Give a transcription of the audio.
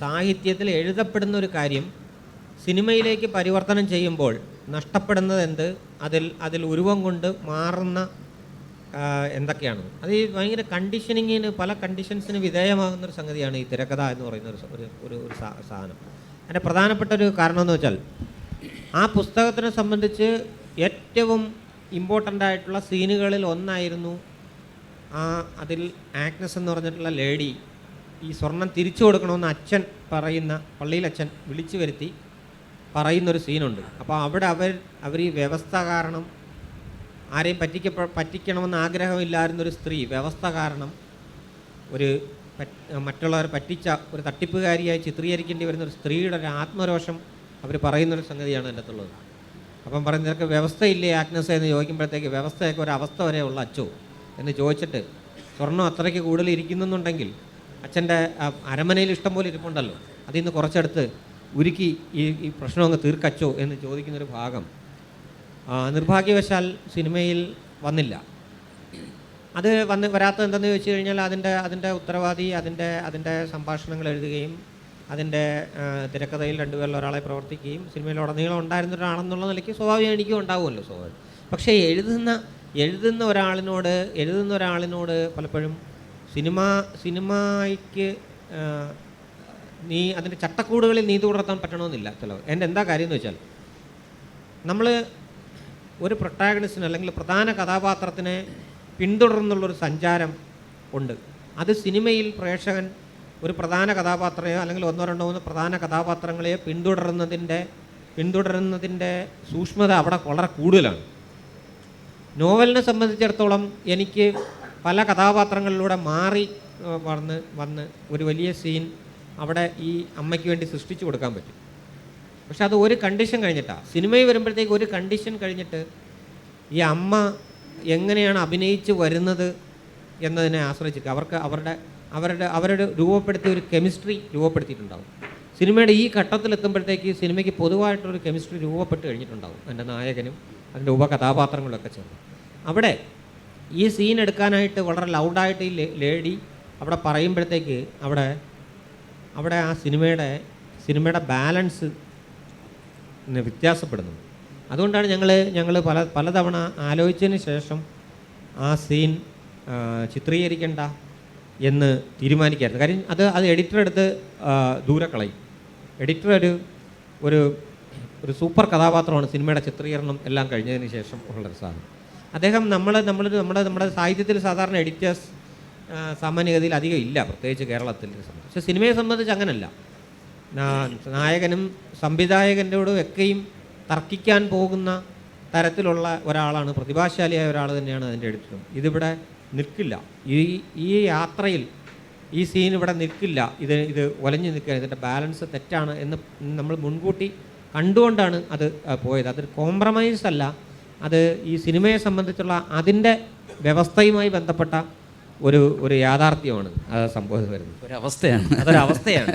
സാഹിത്യത്തിൽ എഴുതപ്പെടുന്ന ഒരു കാര്യം സിനിമയിലേക്ക് പരിവർത്തനം ചെയ്യുമ്പോൾ നഷ്ടപ്പെടുന്നത് എന്ത്, അതിൽ ഉരുവം കൊണ്ട് മാറുന്ന എന്തൊക്കെയാണ്, അത് ഈ ഭയങ്കര കണ്ടീഷനിങ്ങിന്, പല കണ്ടീഷൻസിന് വിധേയമാകുന്നൊരു സംഗതിയാണ് ഈ തിരക്കഥ എന്ന് പറയുന്ന ഒരു സാധനം. അതിൻ്റെ പ്രധാനപ്പെട്ട ഒരു കാരണം എന്ന് വെച്ചാൽ, ആ പുസ്തകത്തിനെ സംബന്ധിച്ച് ഏറ്റവും ഇമ്പോർട്ടൻ്റ് ആയിട്ടുള്ള സീനുകളിൽ ഒന്നായിരുന്നു അതിൽ ആഗ്നസ് എന്ന് പറഞ്ഞിട്ടുള്ള ലേഡി ഈ സ്വർണം തിരിച്ചു കൊടുക്കണമെന്ന് അച്ഛൻ പറയുന്ന, പള്ളിയിലച്ഛൻ വിളിച്ചു വരുത്തി പറയുന്നൊരു സീനുണ്ട്. അപ്പോൾ അവിടെ അവർ ഈ വ്യവസ്ഥ കാരണം, ആരെയും പറ്റിക്കണമെന്ന് ആഗ്രഹമില്ലായിരുന്നൊരു സ്ത്രീ വ്യവസ്ഥ കാരണം മറ്റുള്ളവരെ പറ്റിച്ച ഒരു തട്ടിപ്പുകാരിയായി ചിത്രീകരിക്കേണ്ടി വരുന്നൊരു സ്ത്രീയുടെ ഒരു ആത്മരോഷം അവർ പറയുന്നൊരു സംഗതിയാണ് എൻ്റെ അടുത്തുള്ളത്. അപ്പം പറയുന്നതൊക്കെ വ്യവസ്ഥയില്ലേ ആഗ്നസ് എന്ന് ചോദിക്കുമ്പോഴത്തേക്ക്, വ്യവസ്ഥയൊക്കെ ഒരു അവസ്ഥ വരെ ഉള്ള അച്ചോ എന്ന് ചോദിച്ചിട്ട്, സ്വർണ്ണം അത്രയ്ക്ക് കൂടുതൽ ഇരിക്കുന്നുണ്ടെങ്കിൽ അച്ഛൻ്റെ അരമനയിൽ ഇഷ്ടം പോലെ ഇരിപ്പുണ്ടല്ലോ, അതിൽ നിന്ന് കുറച്ചെടുത്ത് ഉരുക്കി ഈ പ്രശ്നം അങ്ങ് തീർക്കച്ചോ എന്ന് ചോദിക്കുന്നൊരു ഭാഗം നിർഭാഗ്യവശാൽ സിനിമയിൽ വന്നില്ല. അത് വരാത്തത് എന്തെന്ന് ചോദിച്ചു കഴിഞ്ഞാൽ, അതിൻ്റെ ഉത്തരവാദി അതിൻ്റെ സംഭാഷണങ്ങൾ എഴുതുകയും അതിൻ്റെ തിരക്കഥയിൽ രണ്ടുപേരിൽ ഒരാളെ പ്രവർത്തിക്കുകയും സിനിമയിലുടനീളം ഉണ്ടായിരുന്ന ഒരാളെന്നുള്ള നിലയ്ക്ക് സ്വാഭാവികം എനിക്കും ഉണ്ടാവുമല്ലോ, സ്വാഭാവികം. പക്ഷേ എഴുതുന്ന ഒരാളിനോട് പലപ്പോഴും സിനിമയ്ക്ക് അതിൻ്റെ ചട്ടക്കൂടുകളിൽ നീതി പുലർത്താൻ പറ്റണമെന്നില്ല ചിലവ്. എന്താ കാര്യം എന്ന് വെച്ചാൽ, നമ്മൾ ഒരു പ്രൊട്ടാഗണിസ്റ്റിന് അല്ലെങ്കിൽ പ്രധാന കഥാപാത്രത്തിനെ പിന്തുടർന്നുള്ളൊരു സഞ്ചാരം ഉണ്ട്. അത് സിനിമയിൽ പ്രേക്ഷകൻ ഒരു പ്രധാന കഥാപാത്രത്തെയോ അല്ലെങ്കിൽ ഒന്നോ രണ്ടോ മൂന്നോ പ്രധാന കഥാപാത്രങ്ങളെയോ പിന്തുടരുന്നതിൻ്റെ സൂക്ഷ്മത അവിടെ വളരെ കൂടുതലാണ്. നോവലിനെ സംബന്ധിച്ചിടത്തോളം എനിക്ക് പല കഥാപാത്രങ്ങളിലൂടെ മാറി വന്ന് ഒരു വലിയ സീൻ അവിടെ ഈ അമ്മയ്ക്ക് വേണ്ടി സൃഷ്ടിച്ചു കൊടുക്കാൻ പറ്റും. പക്ഷെ അത് ഒരു കണ്ടീഷൻ കഴിഞ്ഞിട്ടാണ്. സിനിമയിൽ വരുമ്പോഴത്തേക്ക് ഒരു കണ്ടീഷൻ കഴിഞ്ഞിട്ട് ഈ അമ്മ എങ്ങനെയാണ് അഭിനയിച്ച് വരുന്നത് എന്നതിനെ ആശ്രയിച്ചിട്ട് അവരുടെ രൂപപ്പെടുത്തിയ ഒരു കെമിസ്ട്രി രൂപപ്പെടുത്തിയിട്ടുണ്ടാകും. സിനിമയുടെ ഈ ഘട്ടത്തിലെത്തുമ്പോഴത്തേക്ക് സിനിമയ്ക്ക് പൊതുവായിട്ടൊരു കെമിസ്ട്രി രൂപപ്പെട്ട് കഴിഞ്ഞിട്ടുണ്ടാകും, എൻ്റെ നായകനും അതിൻ്റെ ഉപകഥാപാത്രങ്ങളൊക്കെ ചേർന്ന്. അവിടെ ഈ സീൻ എടുക്കാനായിട്ട് വളരെ ലൗഡായിട്ട് ഈ ലേഡി അവിടെ പറയുമ്പോഴത്തേക്ക് അവിടെ ആ സിനിമയുടെ ബാലൻസ് വ്യത്യാസപ്പെടുന്നു. അതുകൊണ്ടാണ് ഞങ്ങൾ പലതവണ ആലോചിച്ചതിന് ശേഷം ആ സീൻ ചിത്രീകരിക്കണ്ട എന്ന് തീരുമാനിക്കായിരുന്നു. കാര്യം അത് എഡിറ്റർ എടുത്ത് ദൂരെ കളയും. എഡിറ്റർ ഒരു സൂപ്പർ കഥാപാത്രമാണ് സിനിമയുടെ ചിത്രീകരണം എല്ലാം കഴിഞ്ഞതിന് ശേഷം ഉള്ളൊരു സാധനം. അദ്ദേഹം നമ്മുടെ സാഹിത്യത്തിൽ സാധാരണ എഡിറ്റേഴ്സ് സാമാന്യഗതിയിൽ അധികം ഇല്ല, പ്രത്യേകിച്ച് കേരളത്തിൽ സംബന്ധിച്ച്. പക്ഷേ സിനിമയെ സംബന്ധിച്ച് അങ്ങനല്ല. നായകനും സംവിധായകൻ്റെയോടും ഒക്കെയും തർക്കിക്കാൻ പോകുന്ന തരത്തിലുള്ള ഒരാളാണ്, പ്രതിഭാശാലിയായ ഒരാൾ തന്നെയാണ് അതിൻ്റെ എഡിറ്ററും. ഇതിവിടെ നിൽക്കില്ല, ഈ യാത്രയിൽ ഈ സീൻ ഇവിടെ നിൽക്കില്ല, ഇത് ഒലഞ്ഞു നിൽക്കുക, ഇതിൻ്റെ ബാലൻസ് തെറ്റാണ് എന്ന് നമ്മൾ മുൻകൂട്ടി കണ്ടുകൊണ്ടാണ് അത് പോയത്. അതൊരു കോംപ്രമൈസ് അല്ല, അത് ഈ സിനിമയെ സംബന്ധിച്ചുള്ള അതിൻ്റെ വ്യവസ്ഥയുമായി ബന്ധപ്പെട്ട ഒരു യാഥാർത്ഥ്യമാണ് അത് സംഭവം വരുന്നത്. ഒരവസ്ഥയാണ്, അതൊരവസ്ഥയാണ്.